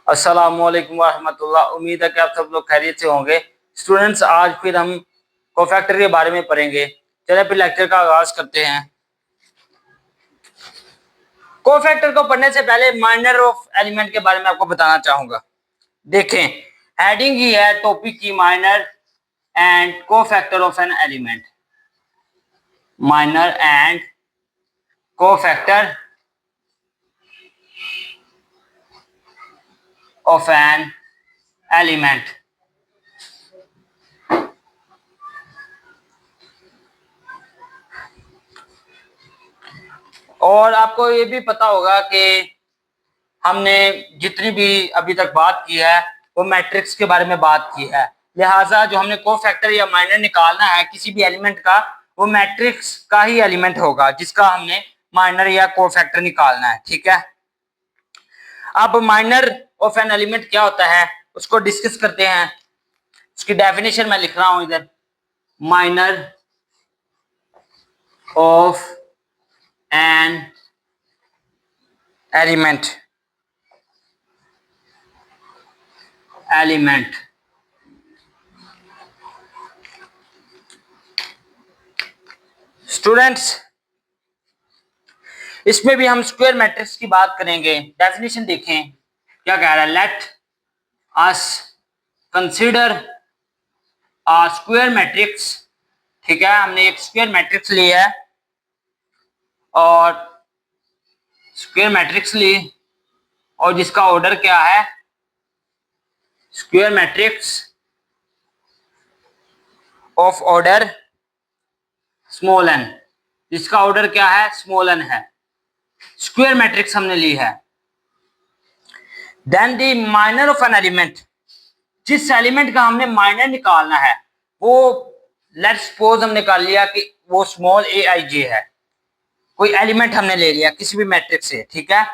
अस्सलामुअलैकुम वरहमतुल्लाह। उम्मीद है कि आप सब लोग खैरियत से होंगे। स्टूडेंट्स, आज फिर हम कोफैक्टर के बारे में पढ़ेंगे। चलिए फिर लेक्चर का आगाज करते हैं। कोफैक्टर को पढ़ने से पहले माइनर ऑफ एलिमेंट के बारे में आपको बताना चाहूंगा। देखें, हेडिंग ही है टॉपिक की, minor and cofactor of n element. Minor and cofactor of n element. और आपको ये भी पता होगा कि हमने जितनी भी अभी तक बात की है वो मैट्रिक्स के बारे में बात की है। लिहाजा जो हमने कोफैक्टर या माइनर निकालना है किसी भी एलिमेंट का, वो मैट्रिक्स का ही एलिमेंट होगा जिसका हमने माइनर या कोफैक्टर निकालना है। ठीक है, अब माइनर ऑफ एन एलिमेंट क्या होता है उसको डिस्कस करते हैं। उसकी डेफिनेशन मैं लिख रहा हूं इधर। Minor of n element students, इसमें भी हम स्क्वायर मैट्रिक्स की बात करेंगे। डेफिनेशन देखें क्या कह रहा है। Let us consider a square matrix. ठीक है, हमने एक स्क्वायर मैट्रिक्स ली है और स्क्वायर मैट्रिक्स ली और जिसका ऑर्डर क्या है, square matrix of order small n, जिसका ऑर्डर क्या है, स्मॉल एन है। स्क्वायर मैट्रिक्स हमने ली है। Then the minor of n element, जिस एलिमेंट का हमने माइनर निकालना है वो, लेट्स सपोज हमने निकाल लिया कि वो स्मॉल ए आई जे है। कोई एलिमेंट हमने ले लिया किसी भी मैट्रिक्स से। ठीक है,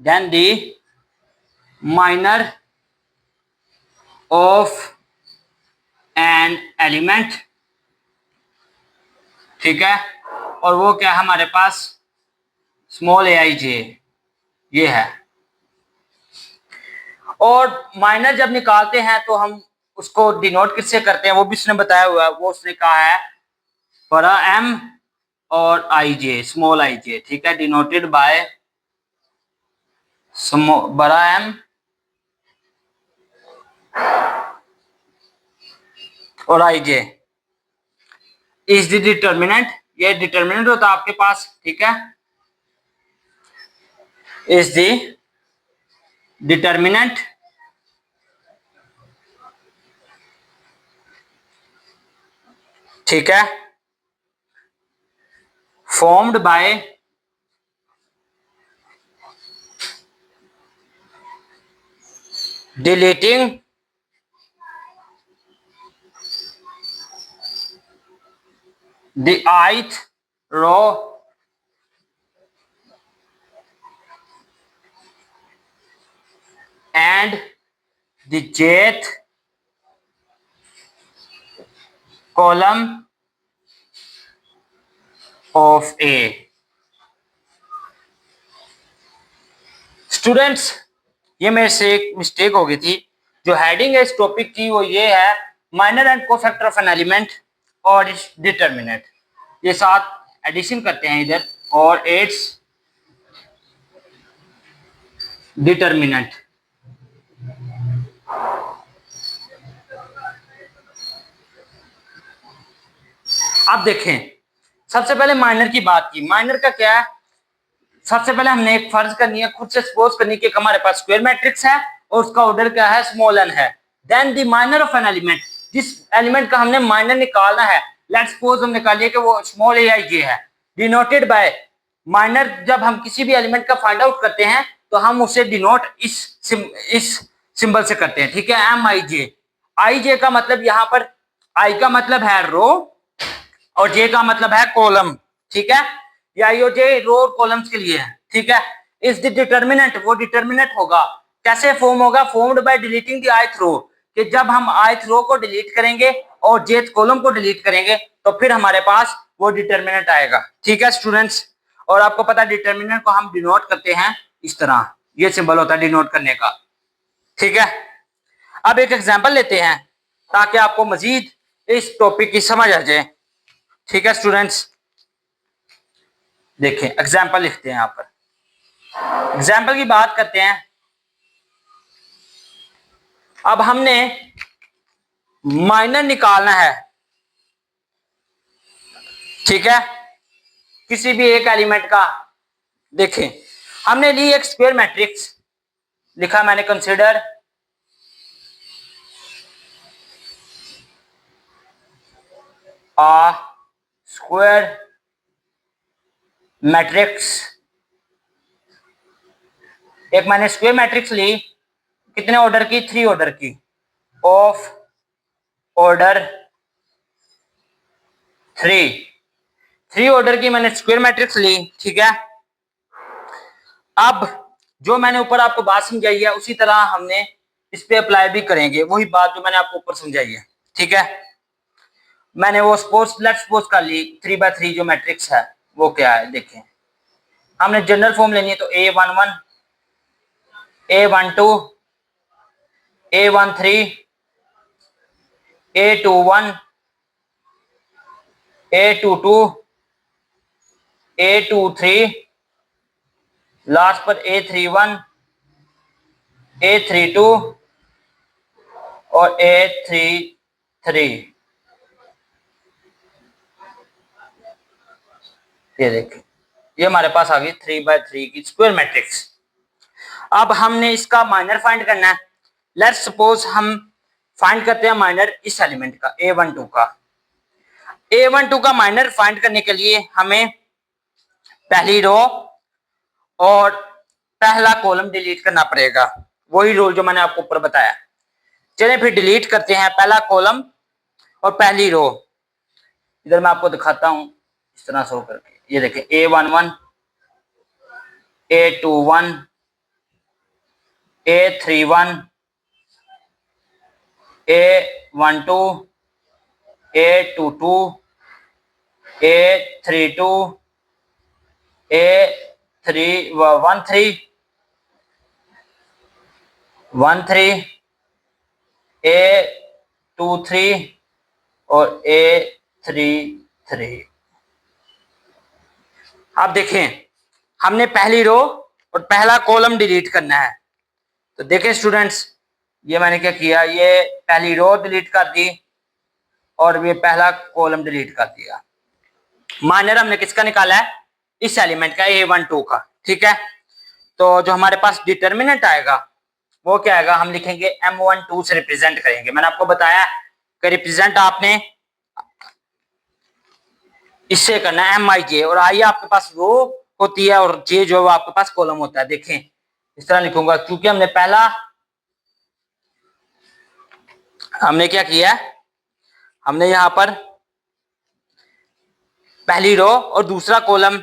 then the minor of n element. ठीक है, और वो क्या है हमारे पास, स्मॉल ए आई जे, ये है। और माइनर जब निकालते हैं तो हम उसको डिनोट किससे करते हैं वो भी उसने बताया हुआ है। वो उसने कहा है बड़ा एम और आई जे, स्मॉल आई जे। ठीक है, डिनोटेड बाय बड़ा एम और आई जे इज द डिटर्मिनेंट। ये डिटर्मिनेंट होता है आपके पास। ठीक है, इज द डिटर्मिनेंट ठीक है, formed by deleting the ith row and the jth column of A। Students, ये मेरे से एक मिस्टेक हो गई थी। जो हेडिंग है इस टॉपिक की वो ये है, minor and cofactor of n element और इट्स डिटर्मिनेंट। ये साथ एडिशन करते हैं इधर, और इट्स डिटर्मिनेंट। अब देखें, सबसे पहले माइनर की बात की। माइनर का क्या है, सबसे पहले हमने एक फर्ज करनी है, खुद से सपोज करनी कि हमारे पास स्क्वायर मैट्रिक्स है और उसका ऑर्डर क्या है, स्मॉल एन है। Then the minor of n element, जिस एलिमेंट का हमने माइनर निकालना है, लेट्स सपोज हम निकालिए कि वो स्मॉल ए आई जे है, डिनोटेड बाय माइनर। जब हम किसी भी एलिमेंट का फाइंड आउट करते हैं तो हम उसे डिनोट इस सिंबल से करते हैं। ठीक है, एम आई जे। आई जे का मतलब यहाँ पर, आई का मतलब है रो और जे का मतलब है कॉलम। ठीक है, या यो जे रो और कॉलम्स के लिए है। ठीक है, इज द डिटर्मिनेंट, वो डिटर्मिनेंट होगा। कैसे फॉर्म होगा, formed by deleting the ith रो, कि जब हम ith रो को डिलीट करेंगे और jth कॉलम को डिलीट करेंगे तो फिर हमारे पास वो डिटर्मिनेंट आएगा। ठीक है स्टूडेंट्स, और आपको पता है डिटर्मिनेंट को हम डिनोट करते हैं इस तरह, ये सिंबल होता है डिनोट करने का। ठीक है, अब एक एग्जांपल लेते हैं ताकि आपको मजीद इस टॉपिक की समझ आ जाए। ठीक है स्टूडेंट्स, देखें एग्जांपल लिखते हैं। यहाँ पर एग्जांपल की बात करते हैं। अब हमने माइनर निकालना है, ठीक है, किसी भी एक एलिमेंट का। देखें हमने ली एक स्क्वायर मैट्रिक्स, लिखा मैंने कंसीडर आ स्क्वायर मैट्रिक्स। एक मैंने स्क्वायर मैट्रिक्स ली, कितने ऑर्डर की? 3 ऑर्डर की, ऑफ ऑर्डर 3 ऑर्डर की मैंने स्क्वायर मैट्रिक्स ली। ठीक है, अब जो मैंने ऊपर आपको बात समझाई है उसी तरह हमने इस पे अप्लाई भी करेंगे, वही बात जो मैंने आपको ऊपर समझाई है। ठीक है, मैंने वो लेट सपोज कर ली 3/3 जो मैट्रिक्स है वो क्या है। देखें हमने जनरल फॉर्म लेनी है, तो A11 A12 A13 A21 A22 A23, last पर A31 A32 और A33। ये देखिए ये हमारे पास आ गई 3/3 की स्क्वायर मैट्रिक्स। अब हमने इसका माइनर फाइंड करना है। लेट्स सपोज हम फाइंड करते हैं माइनर इस एलिमेंट का A12 का। A12 का माइनर फाइंड करने के लिए हमें पहली रो और पहला कॉलम डिलीट करना पड़ेगा, वही रूल जो मैंने आपको ऊपर बताया। चलिए फिर डिलीट करते हैं पहला कॉलम और पहली रो। इधर मैं आपको दिखाता हूं इस तरह शो करके। ये देखें A11 A21 A31 A12 A22 A32 A13 A23 और A33। आप देखें हमने पहली रो और पहला कॉलम डिलीट करना है। तो देखें स्टूडेंट्स, ये मैंने क्या किया, ये पहली रो डिलीट कर दी और ये पहला कॉलम डिलीट कर दिया। माइनर हमने किसका निकाला है? इस एलिमेंट का A12 का। ठीक है, तो जो हमारे पास डिटर्मिनेंट आएगा वो क्या आएगा, हम लिखेंगे M12 से रिप्रेजेंट करेंगे। मैंने आपको बताया कि रिप्रेजेंट आपने इससे करना है MIJ, और आई आपके पास रो होती है और J जो है आपके पास कॉलम होता है। देखें इस तरह लिखूंगा, क्योंकि हमने क्या किया, हमने यहां पर पहली रो और दूसरा कॉलम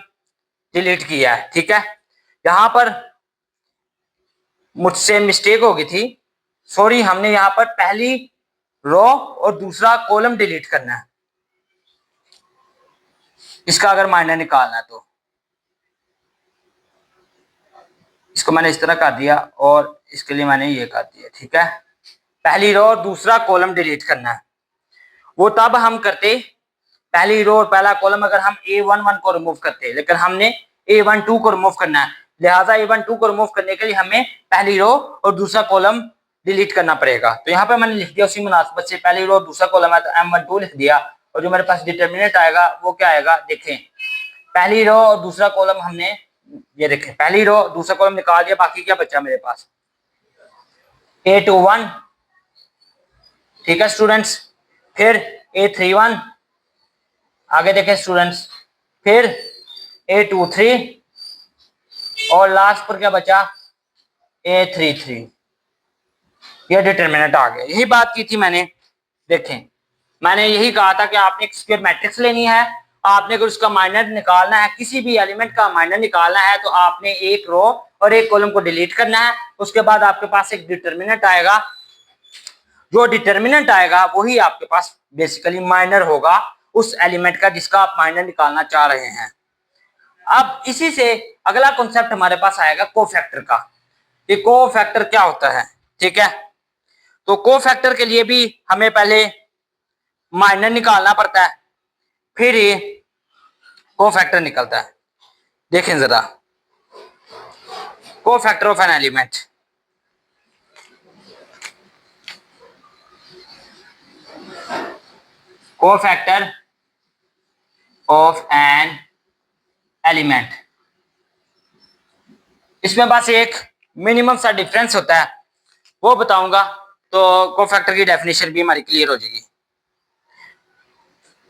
डिलीट किया है। ठीक है, यहां पर मुझसे मिस्टेक हो गई थी, सॉरी। हमने यहां पर पहली रो और दूसरा कॉलम डिलीट करना है इसका अगर माइनर निकालना है तो। इसको मैंने इस तरह कर दिया और इसके लिए मैंने ये कर दिया। ठीक है, पहली रो और दूसरा कॉलम डिलीट करना है। वो तब हम करते पहली रो और पहला कॉलम अगर हम A11 को रिमूव करते, लेकिन हमने A12 को रिमूव करना है, लिहाजा A12 को रिमूव करने के लिए हमें पहली रो और दूसरा कॉलम डिलीट करना पड़ेगा। तो यहाँ पे मैंने लिख दिया उसी मुनासिबत से, पहली रो और दूसरा कॉलम है तो M12 लिख दिया, और जो मेरे पास डिटर्मिनेंट आएगा वो क्या आएगा। देखें पहली रो और दूसरा कॉलम हमने, ये देखें पहली रो दूसरा कॉलम निकाल दिया, बाकी क्या बचा मेरे पास A21। ठीक है स्टूडेंट्स, फिर A31, आगे देखें स्टूडेंट्स, फिर A23 और लास्ट पर क्या बचा A33। ये डिटर्मिनेंट आ गया। यही बात की थी मैंने। देखें मैंने यही कहा था कि आपने एक स्क्वायर मैट्रिक्स लेनी है, आपने अगर उसका माइनर निकालना है, किसी भी एलिमेंट का माइनर निकालना है, तो आपने एक रो और एक कॉलम को डिलीट करना है। उसके बाद आपके पास एक डिटर्मिनेंट आएगा, जो डिटर्मिनेंट आएगा वही आपके पास बेसिकली माइनर होगा उस एलिमेंट का जिसका आप माइनर निकालना चाह रहे हैं। अब इसी से अगला कॉन्सेप्ट हमारे पास आएगा कोफैक्टर का। ये कोफैक्टर क्या होता है? ठीक है। तो कोफैक्टर के लिए भी हमें पहले माइनर निकालना पड़ता है, फिर ये कोफैक्टर निकलता है। देखें जरा, cofactor of n element, cofactor of n element, इसमें बस एक मिनिमम सा डिफरेंस होता है, वो बताऊंगा तो कोफैक्टर की डेफिनेशन भी हमारी क्लियर हो जाएगी।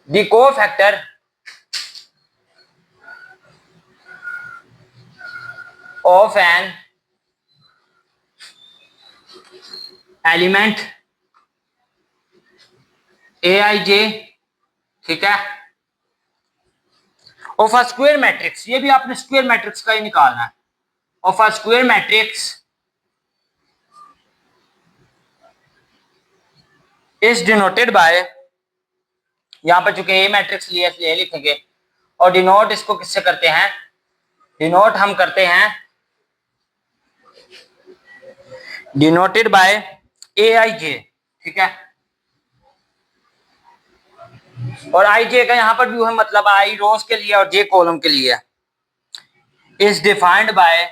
The cofactor of n element Aij, ठीक है, ऑफ अ स्क्वायर मैट्रिक्स, ये भी आपने स्क्वायर मैट्रिक्स का ही निकालना है, of a square matrix is denoted by, यहां पर चूंकि ए मैट्रिक्स लिए इसलिए लिखेंगे, और डिनोट इसको किससे करते हैं, डिनोट हम करते हैं डिनोटेड बाय Aij, ठीक है। और आई जे का यहां पर व्यू है, मतलब आई रोज के लिए और जे कॉलम के लिए, is defined by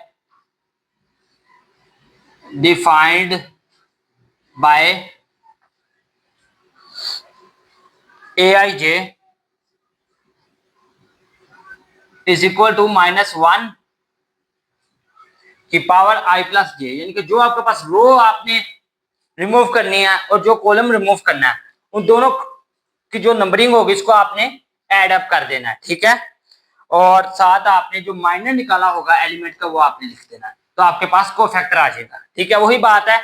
Aij is equal to -1 की पावर i प्लस जे, यानी कि जो आपके पास रो आपने रिमूव करनी है और जो कॉलम रिमूव करना है, उन दोनों की जो नंबरिंग होगी इसको आपने एड अप कर देना है, ठीक है। और साथ आपने जो माइनर निकाला होगा एलिमेंट का वो आपने लिख देना है, तो आपके पास कोफैक्टर आ जाएगा, ठीक है। वही बात है,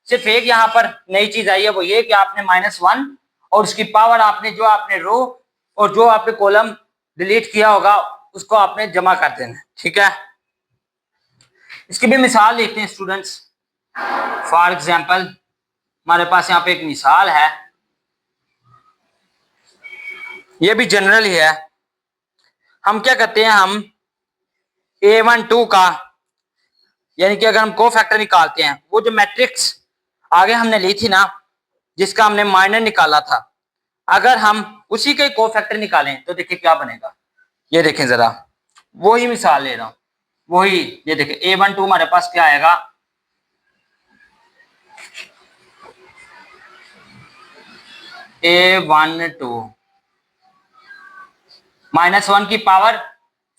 सिर्फ एक यहाँ पर नई चीज आई है, वो ये कि आपने -1 और उसकी पावर आपने जो आपने रो और जो आपने कॉलम डिलीट किया होगा उसको आपने जमा कर देना है, ठीक है। इसकी भी मिसाल देखते हैं स्टूडेंट्स। फॉर एग्जाम्पल हमारे पास यहाँ पे एक मिसाल है, ये भी जनरल ही है। हम क्या करते हैं, हम A12 का, यानी कि अगर हम कोफैक्टर निकालते हैं, वो जो मैट्रिक्स आगे हमने ली थी ना जिसका हमने माइनर निकाला था, अगर हम उसी के कोफैक्टर निकालें तो देखिए क्या बनेगा। ये देखें जरा, वही मिसाल ले रहा हूं, वही, ये देखें A12 हमारे पास क्या आएगा, A12 -1 की पावर,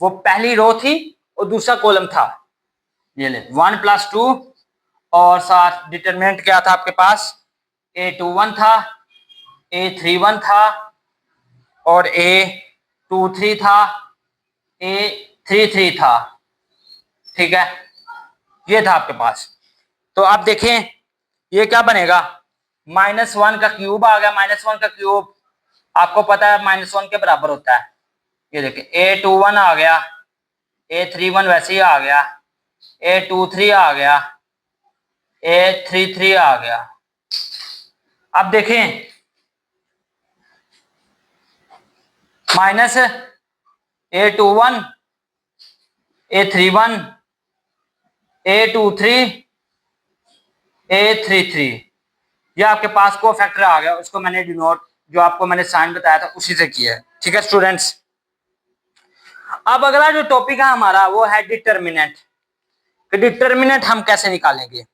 वो पहली रो थी और दूसरा कॉलम था, ये ले 1 + 2, और साथ डिटरमिनेंट क्या था आपके पास, A21 था, A31 था, और A23 था, A33 था, ठीक है। ये था आपके पास। तो आप देखें ये क्या बनेगा, -1 का क्यूब आ गया, -1 का क्यूब आपको पता है -1 के बराबर होता है। ये देखिए A21 आ गया, A31 वैसे ही आ गया, A23 आ गया, A33 आ गया। अब देखें -A21, A31, A23, A33, ये आपके पास को फैक्टर आ गया, उसको मैंने डिनोट जो आपको मैंने साइन बताया था उसी से किया है, ठीक है स्टूडेंट्स। अब अगला जो टॉपिक है हमारा वो है डिटर्मिनेंट। डिटर्मिनेंट हम कैसे निकालेंगे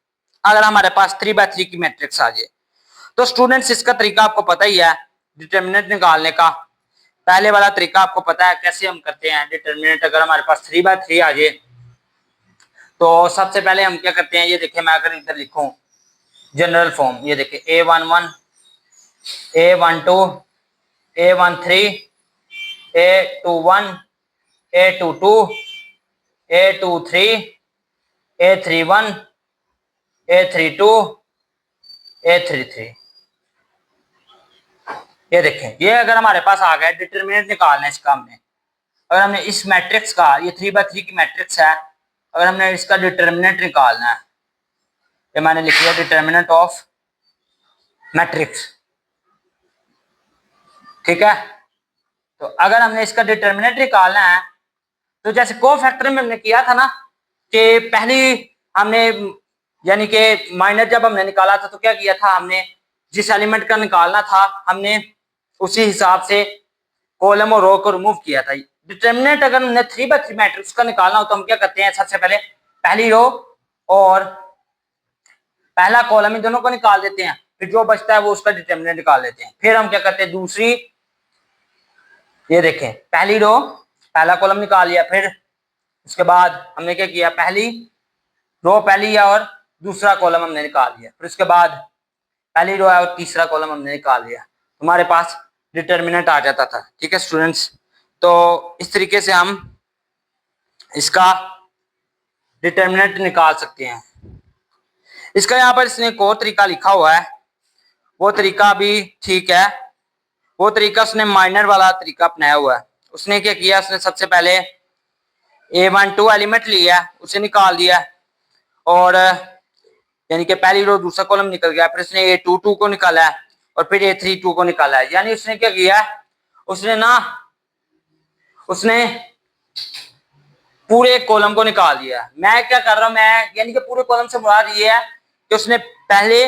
अगर हमारे पास 3x3 की मैट्रिक्स आ जाए। तो स्टूडेंट्स इसका तरीका आपको पता ही है डिटर्मिनेंट निकालने का। पहले वाला तरीका आपको पता है कैसे हम करते हैं डिटर्मिनेंट। अगर हमारे पास 3x3 आ जाए तो सबसे पहले हम क्या करते हैं, ये देखिए मैं अगर इधर लिखूं जनरल फॉर्म, ये देखिए A11, A12, A13, A21, A22, A23, A31, A32, A33, ये देखें ये अगर हमारे पास आ गया डिटर्मिनेंट निकालना है इसका हमने। अगर हमने इस मैट्रिक्स का, ये 3x3 की मैट्रिक्स है, अगर हमने इसका डिटर्मिनेंट निकालना है, ये मैंने लिख लिया डिटर्मिनेंट ऑफ मैट्रिक्स, ठीक है। तो अगर हमने इसका डिटर्मिनेंट निकालना है तो जैसे कोफैक्टर में हमने किया था ना कि पहली हमने यानी कि माइनर जब हमने निकाला था तो क्या किया था हमने, जिस एलिमेंट का निकालना था हमने उसी हिसाब से कॉलम और रो को रिमूव किया था। डिटर्मिनेंट अगर हमने 3x3 मैट्रिक्स का निकालना हो तो हम क्या करते हैं, सबसे पहले पहली रो और पहला कॉलम इन दोनों को निकाल देते हैं, फिर जो बचता है वो उसका डिटर्मिनेंट निकाल लेते हैं। फिर हम क्या करते हैं, दूसरी, ये देखें पहली रो पहला कॉलम निकाल लिया, फिर उसके बाद हमने क्या किया, पहली रो पहली और दूसरा कॉलम हमने निकाल लिया, फिर उसके बाद पहली रो है और तीसरा कॉलम हमने निकाल लिया, हमारे पास डिटर्मिनेंट आ जाता था। ठीक है स्टूडेंट्स, तो इस तरीके से हम इसका डिटर्मिनेंट निकाल सकते हैं। इसका यहाँ पर इसने एक और तरीका लिखा हुआ है, वो तरीका भी ठीक है, वो तरीका उसने माइनर वाला तरीका अपनाया हुआ है। उसने क्या किया, उसने सबसे पहले A12 एलिमेंट लिया, उसे निकाल दिया और यानी कि पहली रो दूसरा कॉलम निकल गया, फिर उसने A22 को निकाला है और फिर A32 को निकाला है। यानी उसने क्या किया, उसने पूरे कॉलम को निकाल दिया। मैं क्या कर रहा हूं, मैं यानी कि पूरे कॉलम से मुराद ये है कि उसने पहले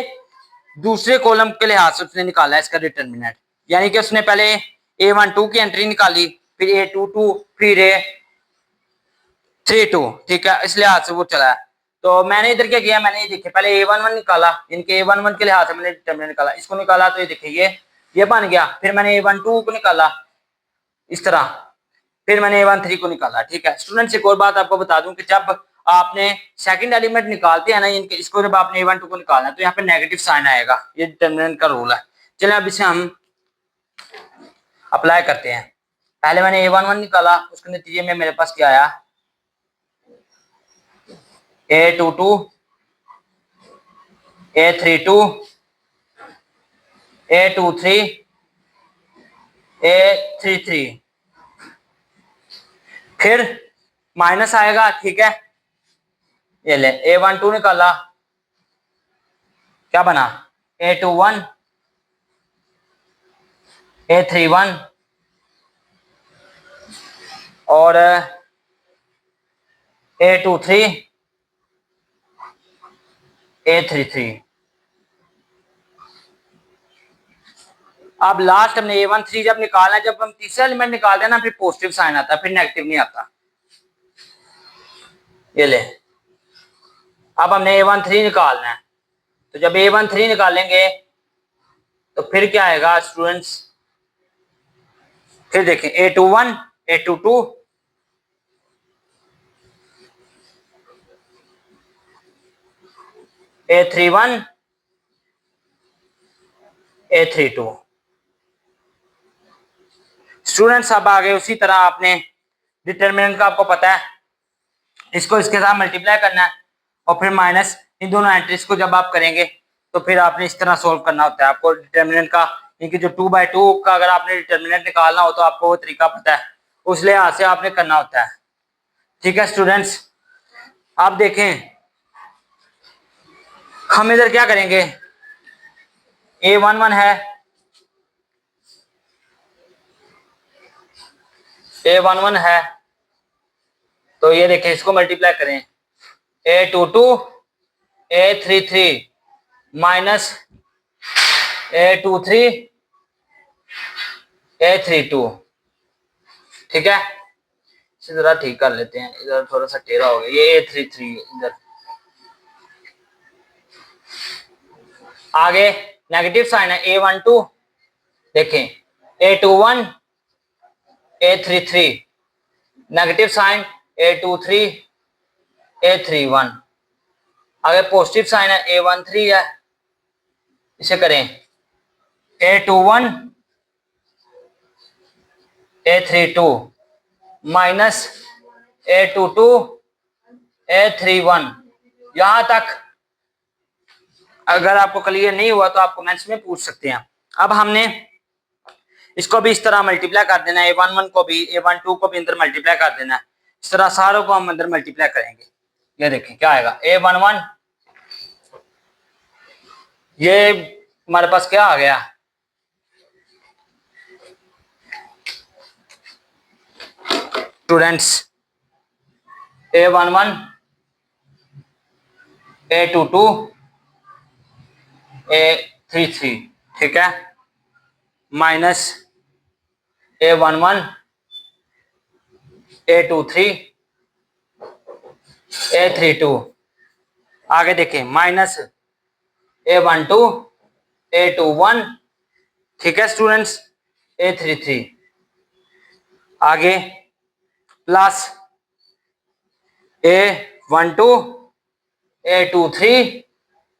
दूसरे कॉलम के लिहाज से उसने निकाला है इसका डिटर्मिनेंट, यानी कि उसने पहले A12 की एंट्री निकाली, फिर A22, फिर A32, ठीक है, इस लिहाज से वो चला है। तो मैंने इधर क्या किया, मैंने ये देखिए पहले A11 निकाला, इनके A11 के लिहाज से मैंने डिटर्मिनेंट निकाला, इसको निकाला तो ये देखिए ये बन गया, फिर मैंने A12 को निकाला इस तरह, फिर मैंने A13 को निकाला। ठीक है स्टूडेंट्स, एक और बात आपको बता दूं कि जब आपने सेकंड एलिमेंट निकालते हैं ना, इनके इसको जब आपने A12 को निकालना है तो यहाँ पे नेगेटिव साइन आएगा, ये डिटर्मिनेंट का रूल है। चलिए अब इसे हम अप्लाई करते हैं। पहले मैंने A11 निकाला, उसके नतीजे में मेरे पास क्या आया, A22, A32, A23, A33, फिर माइनस आएगा। ठीक है, ये ले A12 निकाला, क्या बना, A21, A31 और A23, A33। अब लास्ट हमने A13 जब निकालना है, जब हम तीसरा एलिमेंट निकालते हैं ना, फिर पॉजिटिव साइन आता है, फिर नेगेटिव नहीं आता। ये ले, अब हमने A13 निकालना है, तो जब A13 निकालेंगे तो फिर क्या आएगा स्टूडेंट्स, फिर देखें A21, A22, A31, A32। Students अब आगे उसी तरह आपने डिटर्मिनेंट का आपको पता है, इसको इसके साथ मल्टीप्लाई करना है और फिर माइनस इन दोनों एंट्रीज को जब आप करेंगे तो फिर आपने इस तरह सोल्व करना होता है। आपको डिटर्मिनेंट का, इनकी जो 2/2 का अगर आपने डिटर्मिनेंट निकालना हो तो आपको वो तरीका पता है, उस लिहाज से आपने करना होता है। ठीक है स्टूडेंट्स, आप देखें हम इधर क्या करेंगे, A11 है, A11 है, तो ये देखें इसको मल्टीप्लाई करें, A22, A33 minus A23, A32। ठीक है, इसी तरह ठीक कर लेते हैं, इधर थोड़ा सा टेढ़ा हो गया, ये A33 इधर। आगे नेगेटिव साइन है A12, देखें A21, A33, negative sign A23, A31। आगे पॉजिटिव साइन है A13 है, इसे करें A21, A32 minus A22, A31। यहां तक अगर आपको क्लियर नहीं हुआ तो आप कमेंट्स में पूछ सकते हैं। अब हमने इसको भी इस तरह मल्टीप्लाई कर देना है, A11 को भी, A12 को भी अंदर मल्टीप्लाई कर देना है, इस तरह सारों को हम अंदर मल्टीप्लाई करेंगे। ये देखें क्या आएगा, A11, ये हमारे पास क्या आ गया, स्टूडेंट्स A11, A22 A33, ठीक है, माइनस A11 A23 A32। आगे देखें, माइनस A12 A21, ठीक है स्टूडेंट्स, A33। आगे प्लस A12 A23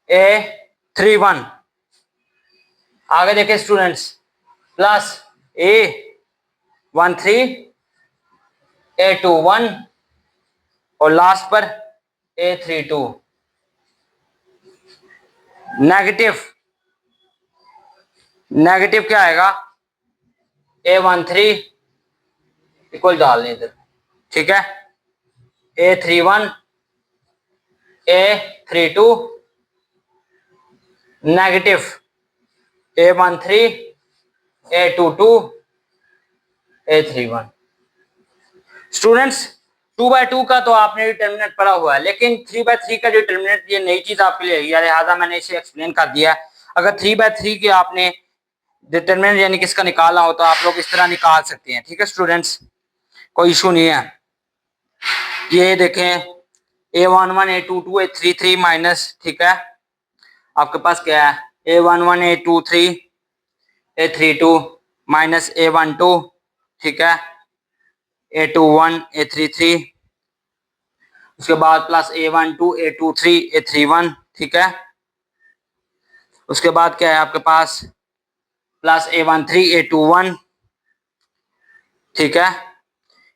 A31। आगे देखें स्टूडेंट्स, प्लस A13 A21 और लास्ट पर A32। नेगेटिव क्या आएगा, A13 इक्वल डाल दें इधर, ठीक है, A31 A32 negative A13 A22 A31। Students 2/2 का तो आपने डिटर्मिनेंट पढ़ा हुआ है, लेकिन 3/3 का डिटर्मिनेंट ये नई चीज आपके लिए है, लिहाजा मैंने इसे एक्सप्लेन कर दिया। अगर 3/3 के आपने डिटर्मिनेंट यानी कि इसका निकालना हो तो आप लोग इस तरह निकाल सकते हैं, ठीक है स्टूडेंट्स, कोई इशू नहीं है। ये देखें A11 A22 A33 माइनस, ठीक है, आपके पास क्या है A11 A23 A32 minus A12, ठीक है, A21 A33, उसके बाद प्लस A12 A23 A31, ठीक है, उसके बाद क्या है आपके पास प्लस A13 A21, ठीक है,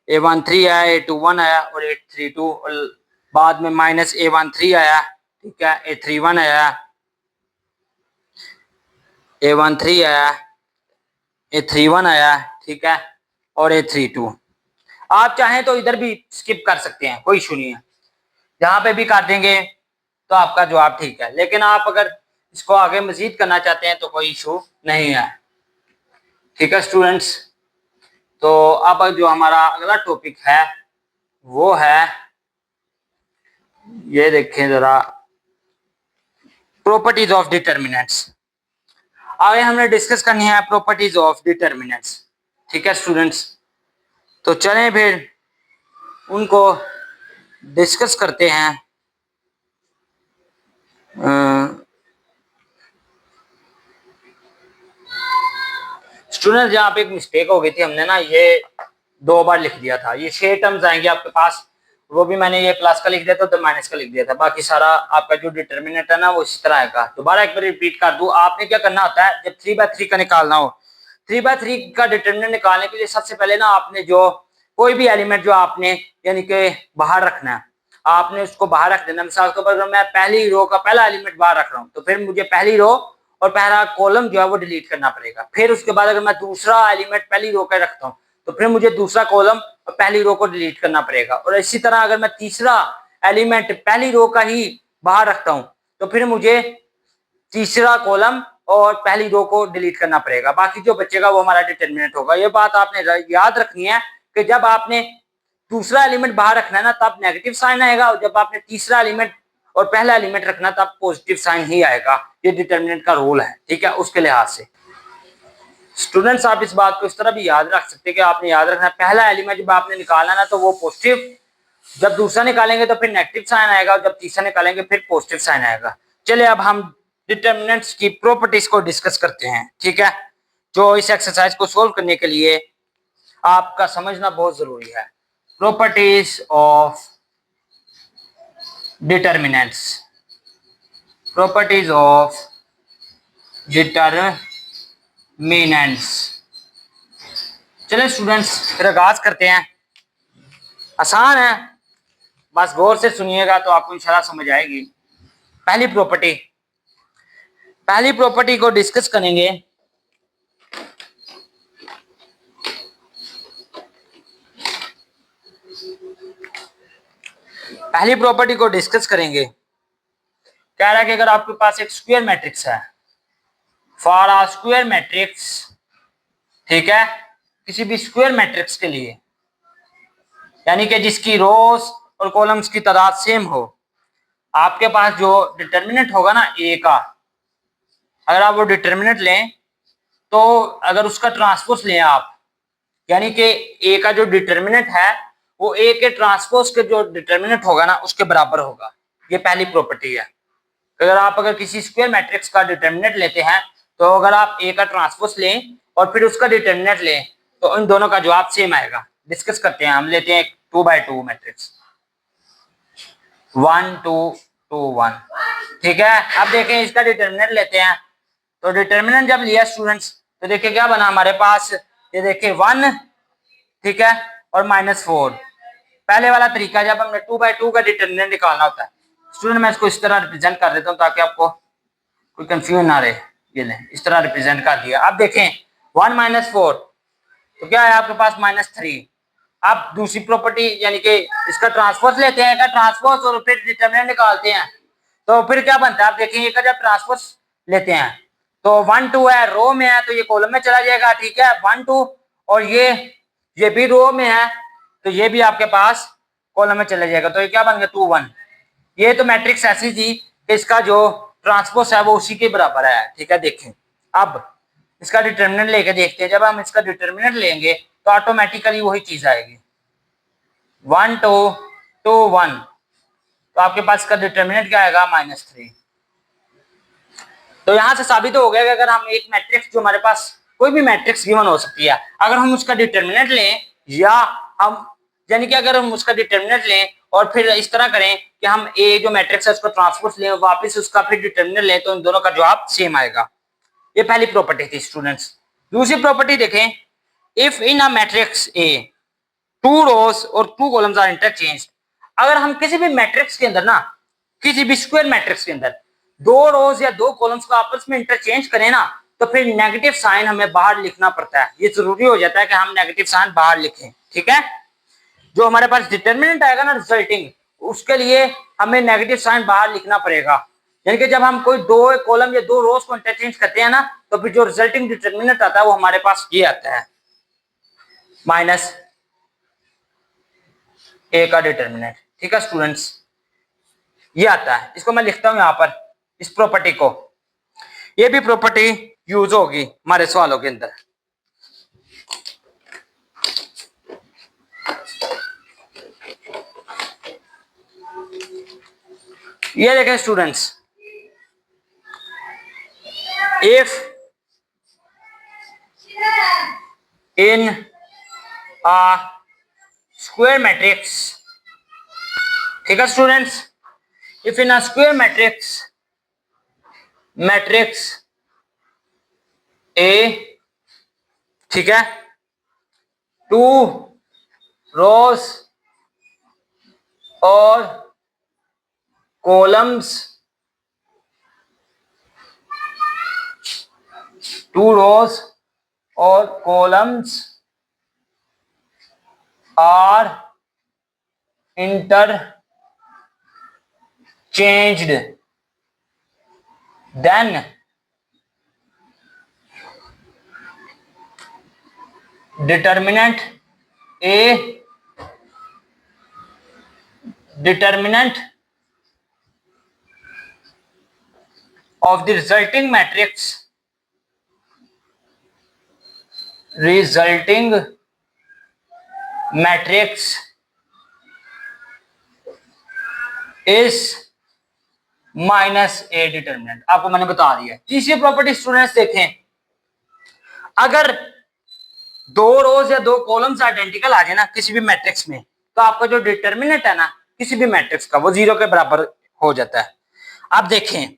A13 आया A21 आया और A32 और बाद में माइनस A13 आया, ठीक है, A31 आया, A13 आया A31 आया, ठीक है, और A32। आप चाहें तो इधर भी स्किप कर सकते हैं, कोई इशू नहीं है, जहां पे भी कर देंगे तो आपका जवाब ठीक है, लेकिन आप अगर इसको आगे मजीद करना चाहते हैं तो कोई इशू नहीं है, ठीक है स्टूडेंट्स। तो अब जो हमारा अगला टॉपिक है वो है, ये देखें जरा, प्रॉपर्टीज ऑफ डिटर्मिनेंट्स। आगे हमने डिस्कस करनी है प्रॉपर्टीज ऑफ डिटर्मिनेंट्स, ठीक है स्टूडेंट्स। तो चलें फिर उनको डिस्कस करते हैं। स्टूडेंट्स यहाँ पे एक मिस्टेक हो गई थी, हमने ना ये 2 बार लिख दिया था, ये 6 टर्म्स आएंगे आपके पास, वो भी मैंने ये प्लस का लिख दिया था तो माइनस का लिख दिया था, बाकी सारा आपका जो डिटर्मिनेंट है ना वो इसी तरह आएगा। दोबारा एक बार रिपीट कर दूं, आपने क्या करना होता है जब 3/3 का निकालना हो, 3/3 का डिटर्मिनेंट निकालने के लिए सबसे पहले ना आपने जो कोई भी एलिमेंट जो आपने यानी कि बाहर रखना है, आपने उसको बाहर रख देना। मिसाल के ऊपर मैं पहली रो का पहला एलिमेंट बाहर रख रहा हूँ तो फिर मुझे पहली रो और पहला कॉलम जो है वो डिलीट करना पड़ेगा। फिर उसके बाद अगर मैं दूसरा एलिमेंट पहली रो का रखता हूँ तो फिर मुझे दूसरा कॉलम और पहली रो को डिलीट करना पड़ेगा। और इसी तरह अगर मैं तीसरा एलिमेंट पहली रो का ही बाहर रखता हूँ तो फिर मुझे तीसरा कॉलम और पहली रो को डिलीट करना पड़ेगा, बाकी जो बचेगा वो हमारा डिटर्मिनेंट होगा। ये बात आपने याद रखनी है कि जब आपने दूसरा एलिमेंट बाहर रखना है ना तब नेगेटिव साइन आएगा, और जब आपने तीसरा एलिमेंट और पहला एलिमेंट रखना तब पॉजिटिव साइन ही आएगा। ये डिटर्मिनेंट का रूल है, ठीक है, उसके लिहाज से। स्टूडेंट्स आप इस बात को इस तरह भी याद रख सकते हैं कि आपने याद रखना है पहला एलिमेंट जब आपने निकालना ना तो वो पॉजिटिव, जब दूसरा निकालेंगे तो फिर नेगेटिव साइन आएगा, और जब तीसरा निकालेंगे फिर पॉजिटिव साइन आएगा। चलिए अब हम डिटर्मिनेंट्स की प्रॉपर्टीज को डिस्कस करते हैं, ठीक है, जो इस एक्सरसाइज को सोल्व करने के लिए आपका समझना बहुत जरूरी है। Properties of determinants, properties of determinants. चलिए स्टूडेंट्स फिर आगाज करते हैं। आसान है, बस गौर से सुनिएगा तो आपको इंशाल्लाह समझ आएगी। पहली प्रॉपर्टी को डिस्कस करेंगे। पहली प्रॉपर्टी को डिस्कस करेंगे, कह रहा है कि अगर आपके पास एक स्क्वायर मैट्रिक्स है, फॉर अ स्क्वायर मैट्रिक्स, ठीक है, किसी भी स्क्वायर मैट्रिक्स के लिए यानी कि जिसकी रोज और कॉलम्स की तादाद सेम हो, आपके पास जो डिटर्मिनेंट होगा ना ए का, अगर आप वो डिटर्मिनेंट लें तो अगर उसका ट्रांसपोज लें आप, यानी कि ए का जो डिटर्मिनेंट है वो ए के ट्रांसपोज के जो डिटर्मिनेंट होगा ना उसके बराबर होगा। ये पहली प्रॉपर्टी है। अगर किसी स्क्वायर मैट्रिक्स का डिटर्मिनेंट लेते हैं तो अगर आप ए का ट्रांसपोज लें और फिर उसका डिटर्मिनेंट लें तो इन दोनों का जवाब सेम आएगा। डिस्कस करते हैं। हम लेते हैं 2x2 मैट्रिक्स 1 2 2 1, ठीक है। अब देखें इसका डिटर्मिनेंट लेते हैं। तो डिटर्मिनेंट जब लिया स्टूडेंट्स तो देखिए क्या बना हमारे पास, ये देखिए 1, ठीक है, और -4। पहले वाला तरीका जब हमने 2x2 का डिटर्मिनेंट निकालना होता है स्टूडेंट, मैं इसको इस तरह रिप्रेजेंट कर देता हूँ ताकि आपको कोई कंफ्यूजन ना रहे। ये ले इस तरह रिप्रेजेंट कर दिया। अब देखें 1 - 4 तो क्या है आपके पास -3। अब दूसरी प्रॉपर्टी यानी कि इसका ट्रांसपोज लेते हैं, का ट्रांसपोज और फिर डिटरमिनेंट निकालते हैं तो फिर क्या बनता है। आप देखेंगे का जब ट्रांसपोज लेते हैं तो 1 2 है, रो में है तो ये कॉलम में चला जाएगा, ठीक है 1 2, और ये भी रो में है तो ये भी आपके पास कॉलम में चला जाएगा। तो ये क्या बन गया 2 1। ये तो मैट्रिक्स ऐसी थी कि इसका जो ट्रांसपोज है वो उसी के बराबर है, ठीक है। देखें अब इसका डिटरमिनेंट लेके देखते हैं। जब हम इसका डिटरमिनेंट लेंगे तो ऑटोमेटिकली वही चीज आएगी 1 2 2 1, तो आपके पास इसका डिटरमिनेंट क्या आएगा -3। तो यहां से साबित हो गया कि अगर हम एक मैट्रिक्स, जो हमारे पास कोई भी मैट्रिक्स गिवन हो सकती है, अगर हम उसका डिटरमिनेंट लें या हम यानी कि अगर हम उसका डिटरमिनेंट लें और फिर इस तरह करें कि हम ए जो मैट्रिक्स है उसको ट्रांसपोज लें वापस उसका फिर डिटरमिनेंट लें तो इन दोनों का जवाब सेम आएगा। ये पहली प्रॉपर्टी थी स्टूडेंट्स। दूसरी प्रॉपर्टी देखें, if in a matrix A 2 rows और 2 कॉलम्स आर इंटरचेंज। अगर हम किसी भी मैट्रिक्स के अंदर ना, किसी भी स्क्वायर मैट्रिक्स के अंदर 2 रोज या 2 कॉलम्स को आपस में इंटरचेंज करें ना तो फिर नेगेटिव साइन हमें बाहर लिखना पड़ता है। ये जरूरी हो जाता है कि हम नेगेटिव साइन बाहर लिखें, ठीक है। जो हमारे पास डिटरमिनेंट आएगा ना रिजल्टिंग, उसके लिए हमें नेगेटिव साइन बाहर लिखना पड़ेगा। यानी कि जब हम कोई 2 कॉलम या 2 रोज को इंटरचेंज करते हैं ना तो फिर जो रिजल्टिंग डिटरमिनेंट आता है वो हमारे पास ये आता है -a का डिटरमिनेंट, ठीक है स्टूडेंट्स। ये आता है, इसको मैं लिखता हूं यहां पर, इस प्रॉपर्टी को। ये भी प्रॉपर्टी यूज होगी हमारे सवालों के अंदर। ये देखें students, if in a square matrix, ठीक है students, if in a square matrix A, ठीक है, 2 रोज और कॉलम्स, 2 रोज और columns are interchanged, then determinant of the resulting matrix is -a determinant. आपको मैंने बता दिया। तीसरी प्रॉपर्टी स्टूडेंट्स देखें, अगर 2 रोज या 2 कॉलम्स आइडेंटिकल आ जाए ना किसी भी मैट्रिक्स में तो आपका जो डिटरमिनेंट है ना किसी भी मैट्रिक्स का वो 0 के बराबर हो जाता है। आप देखें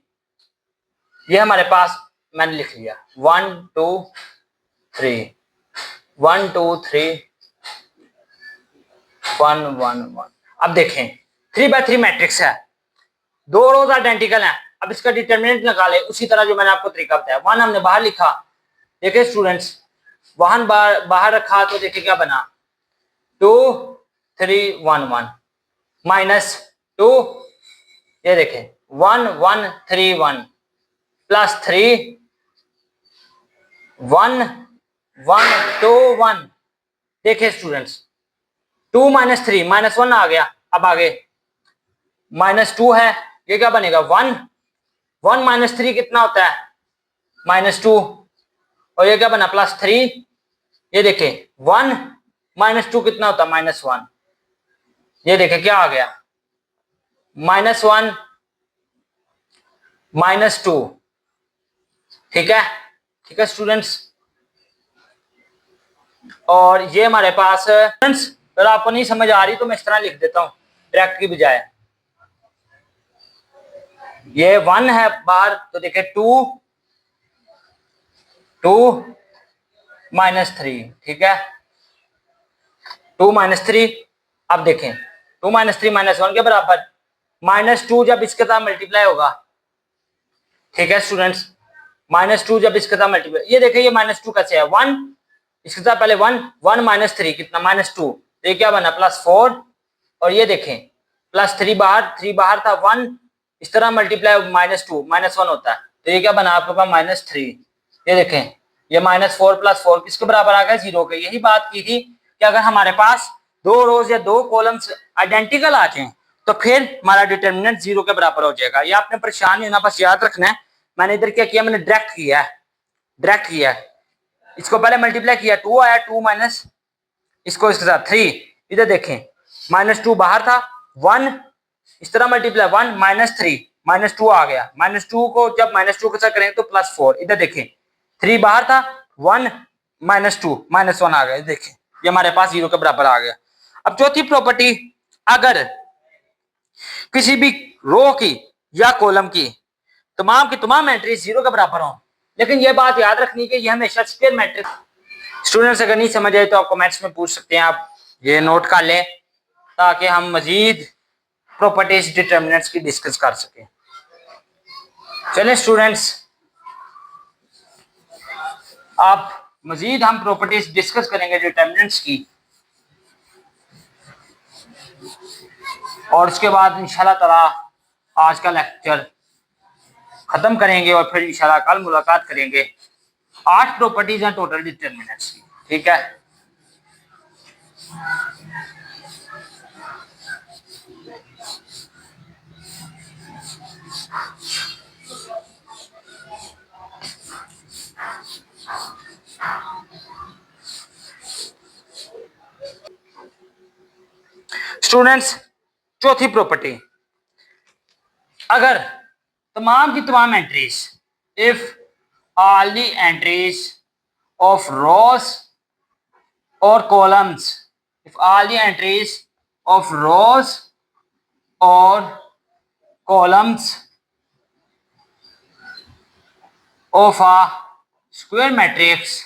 ये हमारे पास मैंने लिख लिया 1 2 3 1 2 3 1 1 1। अब देखें 3x3 मैट्रिक्स है, 2 रोज आइडेंटिकल है। अब इसका डिटरमिनेंट निकाले उसी तरह जो मैंने आपको तरीका बताया। 1 हमने बाहर लिखा, देखिए स्टूडेंट्स 1 बाहर रखा तो देखिए क्या बना 2 3 1 1 -2, ये देखें 1 1 3 1 +3 1 1 2 1। देखिए स्टूडेंट्स 2 - 3 -1 आ गया। अब आगे -2 है, ये क्या बनेगा 1, 1 माइनस 3 कितना होता है -2, और ये क्या बना +3। ये देखें 1 -2 कितना होता है -1। ये देखें क्या आ गया -1 -2। ठीक है, ठीक है स्टूडेंट्स। और ये हमारे पास स्टूडेंट्स, अगर आपको नहीं समझ आ रही तो मैं इस तरह लिख देता हूं डायरेक्ट की बजाय। ये 1 है बाहर, तो देखें 2 -3। ठीक है, 2 -3। अब देखें 2 -3 -1 के बराबर, -2 जब इसके साथ मल्टीप्लाई होगा। ठीक है स्टूडेंट्स, -2 जब इसके साथ मल्टीप्लाई, ये देखें ये -2 कैसे है 1, इसके साथ पहले 1, 1 -3 कितना -2, ये क्या बना +4। और ये देखें +3 बाहर, 3 बाहर था 1, इस तरह मल्टीप्लाई -2 -1 होता है, तो ये क्या बना आपके पास -3। ये देखें ये -4 + 4 किसके बराबर आ गया 0 के। यही बात की थी कि अगर हमारे पास 2 रोज या 2 कॉलम्स आइडेंटिकल आ जाएं तो फिर हमारा डिटर्मिनेंट 0 के बराबर हो जाएगा। ये आपने परेशान नहीं होना, बस याद रखना है। मैंने इधर क्या किया, मैंने डायरेक्ट किया है, डायरेक्ट किया है। इसको पहले मल्टीप्लाई किया 2 आया, 2 माइनस इसको इसके साथ 3। इधर देखें -2 बाहर था 1, इस तरह मल्टीप्लाई 1 -3 -2 आ गया। -2 को जब -2 के साथ करेंगे तो +4। इधर देखें 3 बाहर था 1 -2 -1 आ गया। देखें ये हमारे पास 0 के बराबर आ गया। अब चौथी प्रॉपर्टी, अगर किसी भी रो की या कॉलम की तमाम एंट्री 0 के बराबर हो, लेकिन यह बात याद रखनी कि यह हमेशा स्क्वायर मैट्रिक्स। स्टूडेंट्स अगर नहीं समझ आए तो आप कमेंट्स में पूछ सकते हैं, आप ये नोट कर लें ताकि हम मजीद प्रॉपर्टीज डिटर्मिनेंट्स की डिस्कस कर सकें। चलें स्टूडेंट्स, आप मजीद हम प्रॉपर्टीज डिस्कस करेंगे डिटर्मिनेंट्स की, और उसके बाद इंशाल्लाह ताला आज का लेक्चर खत्म करेंगे और फिर इंशाल्लाह कल मुलाकात करेंगे। 8 प्रॉपर्टीज हैं टोटल डिटर्मिनेंट्स की। ठीक है, स्टूडेंट्स चौथी प्रॉपर्टी, अगर तमाम की तमाम entries, if all the entries of rows और columns, if all the entries of rows और columns of a square matrix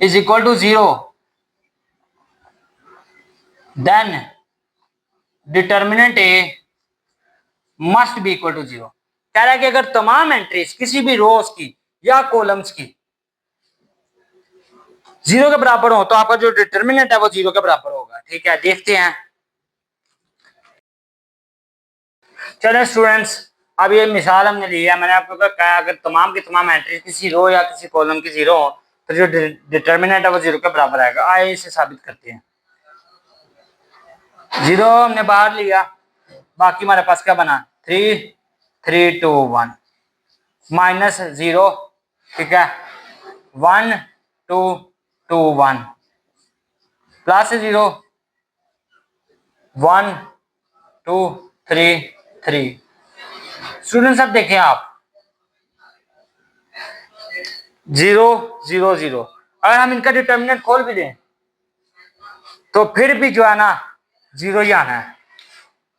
is equal to 0, then determinant A must be equal to 0। कह रहा है कि अगर तमाम एंट्रीज किसी भी रोज की या कॉलम्स की 0 के बराबर हो तो आपका जो डिटर्मिनेंट है वो 0 के बराबर होगा। ठीक है, देखते हैं। चलें स्टूडेंट्स, अब ये मिसाल हमने लिया, मैंने आपको कहा अगर तमाम की तमाम एंट्रीज किसी रो या किसी कॉलम की 0 हो तो जो डिटर्मिनेंट है वो 0 के बराबर आएगा। आइए इसे साबित करते हैं। 0 हमने बाहर लिया, बाकी हमारे पास क्या बना 3 3 2 1 -0। ठीक है, 1 2 2 1 +0 1 2 3 3। स्टूडेंट्स अब देखें आप 0 0 0, अगर हम इनका डिटर्मिनेंट खोल भी दें तो फिर भी जो है ना 0 ही आना है।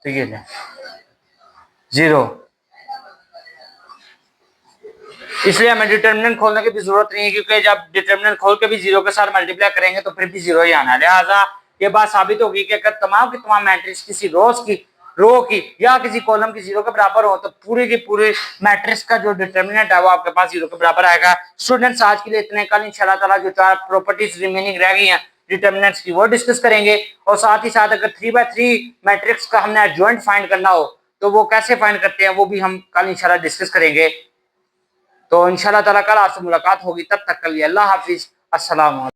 तो ये 0, इसलिए हमें डिटर्मिनेंट खोलने की भी जरूरत नहीं है, क्योंकि जब डिटर्मिनेंट खोल के भी 0 के साथ मल्टीप्लाई करेंगे तो फिर भी 0 ही आना है। लिहाजा ये बात साबित होगी कि अगर तमाम की तमाम मैट्रिक्स किसी रो की या किसी कॉलम की 0 के बराबर हो तो पूरी की पूरी मैट्रिक्स का जो डिटर्मिनेंट है वो आपके पास 0 के बराबर आएगा। स्टूडेंट्स आज के लिए इतने, कल इंशाल्लाह ताला जो 4 प्रॉपर्टीज रिमेनिंग रह गई हैं डिटर्मिनेंट्स की वो डिस्कस करेंगे, और साथ ही साथ अगर 3/3 मैट्रिक्स का हमने एडजॉइंट फाइंड करना हो तो वो कैसे फाइंड करते हैं वो भी हम कल इंशाल्लाह डिस्कस करेंगे। तो इंशाल्लाह ताला कल आपसे मुलाकात होगी, तब तक के लिए अल्लाह हाफिज, अस्सलाम वालेकुम।